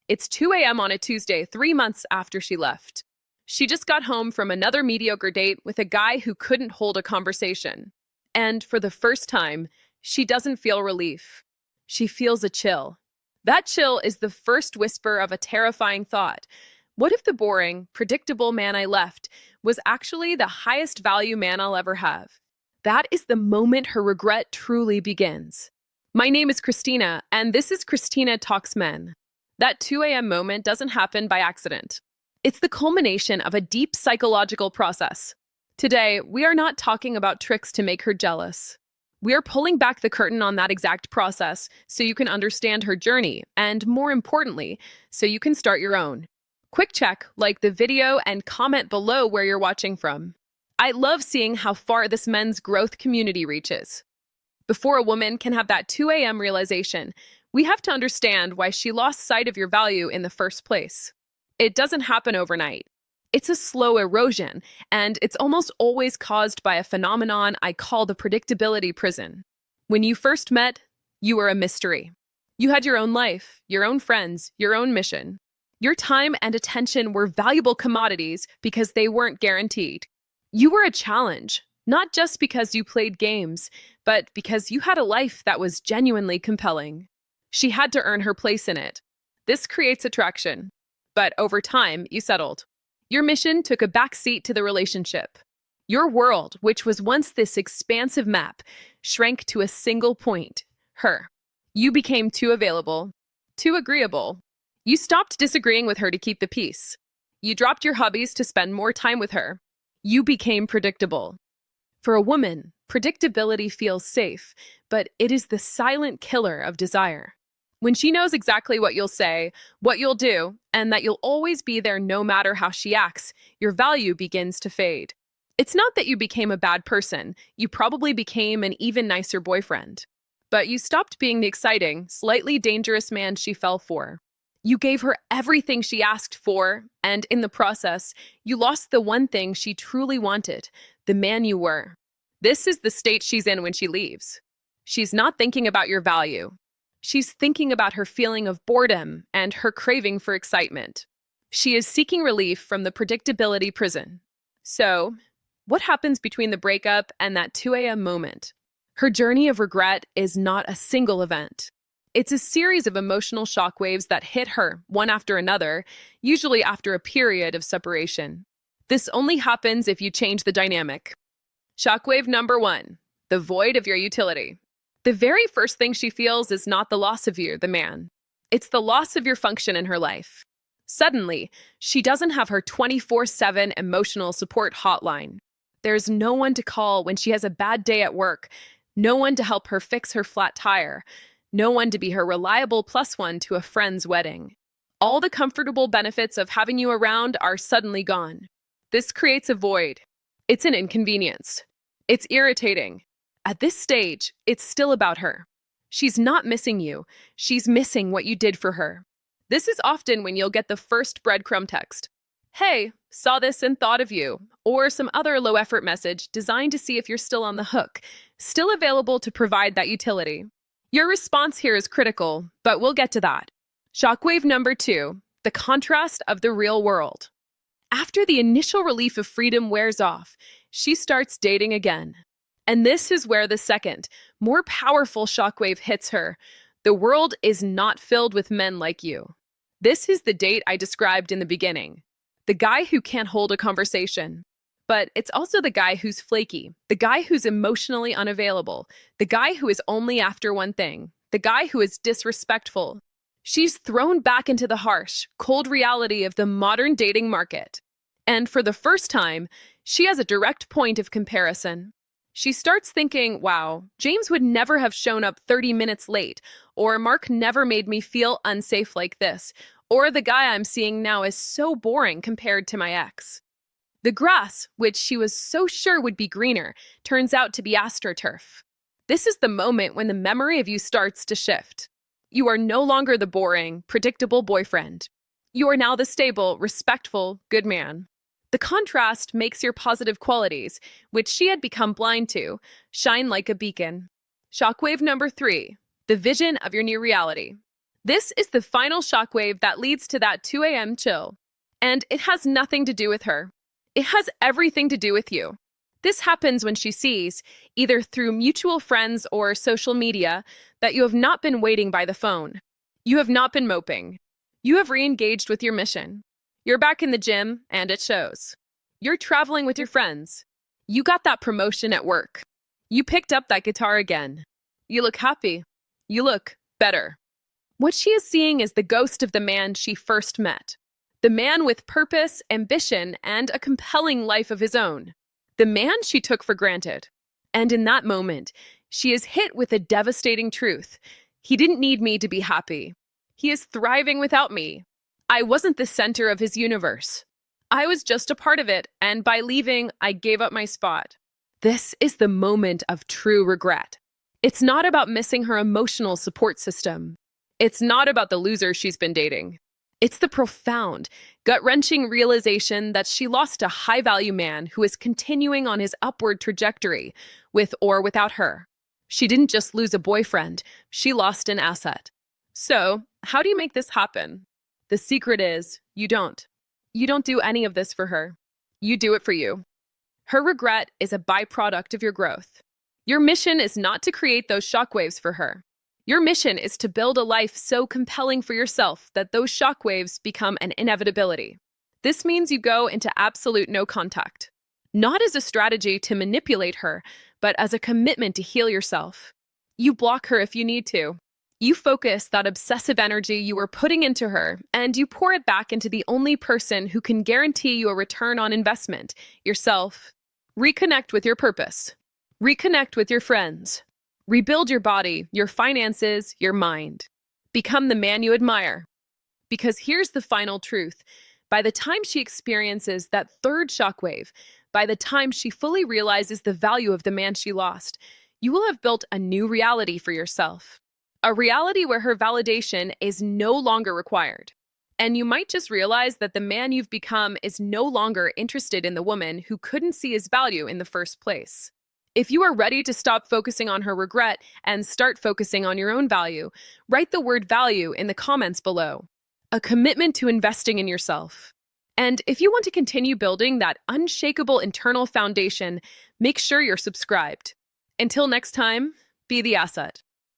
It's 2 a.m. on a Tuesday, 3 months after she left. She just got home from another mediocre date with a guy who couldn't hold a conversation. And for the first time, she doesn't feel relief. She feels a chill. That chill is the first whisper of a terrifying thought. What if the boring, predictable man I left was actually the highest value man I'll ever have? That is the moment her regret truly begins. My name is Christina, and this is Christina Talks Men. That 2 a.m. moment doesn't happen by accident. It's the culmination of a deep psychological process. Today, we are not talking about tricks to make her jealous. We are pulling back the curtain on that exact process so you can understand her journey, and more importantly, so you can start your own. Quick check, like the video and comment below where you're watching from. I love seeing how far this men's growth community reaches. Before a woman can have that 2 a.m. realization, we have to understand why she lost sight of your value in the first place. It doesn't happen overnight. It's a slow erosion, and it's almost always caused by a phenomenon I call the predictability prison. When you first met, you were a mystery. You had your own life, your own friends, your own mission. Your time and attention were valuable commodities because they weren't guaranteed. You were a challenge, not just because you played games, but because you had a life that was genuinely compelling. She had to earn her place in it. This creates attraction. But over time, you settled. Your mission took a backseat to the relationship. Your world, which was once this expansive map, shrank to a single point, her. You became too available, too agreeable. You stopped disagreeing with her to keep the peace. You dropped your hobbies to spend more time with her. You became predictable. For a woman, predictability feels safe, but it is the silent killer of desire. When she knows exactly what you'll say, what you'll do, and that you'll always be there no matter how she acts, your value begins to fade. It's not that you became a bad person. You probably became an even nicer boyfriend. But you stopped being the exciting, slightly dangerous man she fell for. You gave her everything she asked for, and in the process, you lost the one thing she truly wanted, the man you were. This is the state she's in when she leaves. She's not thinking about your value. She's thinking about her feeling of boredom and her craving for excitement. She is seeking relief from the predictability prison. So, what happens between the breakup and that 2 a.m. moment? Her journey of regret is not a single event. It's a series of emotional shockwaves that hit her, one after another, usually after a period of separation. This only happens if you change the dynamic. Shockwave number 1, the void of your utility. The very first thing she feels is not the loss of you, the man. It's the loss of your function in her life. Suddenly, she doesn't have her 24/7 emotional support hotline. There's no one to call when she has a bad day at work, no one to help her fix her flat tire, no one to be her reliable plus one to a friend's wedding. All the comfortable benefits of having you around are suddenly gone. This creates a void. It's an inconvenience. It's irritating. At this stage, it's still about her. She's not missing you. She's missing what you did for her. This is often when you'll get the first breadcrumb text. Hey, saw this and thought of you. Or some other low-effort message designed to see if you're still on the hook, still available to provide that utility. Your response here is critical, but we'll get to that. Shockwave number 2, the contrast of the real world. After the initial relief of freedom wears off, she starts dating again. And this is where the second, more powerful shockwave hits her. The world is not filled with men like you. This is the date I described in the beginning. The guy who can't hold a conversation. But it's also the guy who's flaky, the guy who's emotionally unavailable, the guy who is only after one thing, the guy who is disrespectful. She's thrown back into the harsh, cold reality of the modern dating market. And for the first time, she has a direct point of comparison. She starts thinking, wow, James would never have shown up 30 minutes late, or Mark never made me feel unsafe like this, or the guy I'm seeing now is so boring compared to my ex. The grass, which she was so sure would be greener, turns out to be astroturf. This is the moment when the memory of you starts to shift. You are no longer the boring, predictable boyfriend. You are now the stable, respectful, good man. The contrast makes your positive qualities, which she had become blind to, shine like a beacon. Shockwave number 3, the vision of your new reality. This is the final shockwave that leads to that 2 a.m. chill. And it has nothing to do with her. It has everything to do with you. This happens when she sees, either through mutual friends or social media, that you have not been waiting by the phone. You have not been moping. You have re-engaged with your mission. You're back in the gym, and it shows. You're traveling with your friends. You got that promotion at work. You picked up that guitar again. You look happy. You look better. What she is seeing is the ghost of the man she first met. The man with purpose, ambition, and a compelling life of his own. The man she took for granted. And in that moment, she is hit with a devastating truth. He didn't need me to be happy. He is thriving without me. I wasn't the center of his universe. I was just a part of it, and by leaving, I gave up my spot. This is the moment of true regret. It's not about missing her emotional support system. It's not about the loser she's been dating. It's the profound, gut-wrenching realization that she lost a high-value man who is continuing on his upward trajectory, with or without her. She didn't just lose a boyfriend, she lost an asset. So, how do you make this happen? The secret is, you don't. You don't do any of this for her. You do it for you. Her regret is a byproduct of your growth. Your mission is not to create those shockwaves for her. Your mission is to build a life so compelling for yourself that those shockwaves become an inevitability. This means you go into absolute no contact. Not as a strategy to manipulate her, but as a commitment to heal yourself. You block her if you need to. You focus that obsessive energy you were putting into her, and you pour it back into the only person who can guarantee you a return on investment, yourself. Reconnect with your purpose. Reconnect with your friends. Rebuild your body, your finances, your mind. Become the man you admire. Because here's the final truth. By the time she experiences that third shockwave, by the time she fully realizes the value of the man she lost, you will have built a new reality for yourself. A reality where her validation is no longer required. And you might just realize that the man you've become is no longer interested in the woman who couldn't see his value in the first place. If you are ready to stop focusing on her regret and start focusing on your own value, write the word value in the comments below. A commitment to investing in yourself. And if you want to continue building that unshakable internal foundation, make sure you're subscribed. Until next time, be the asset.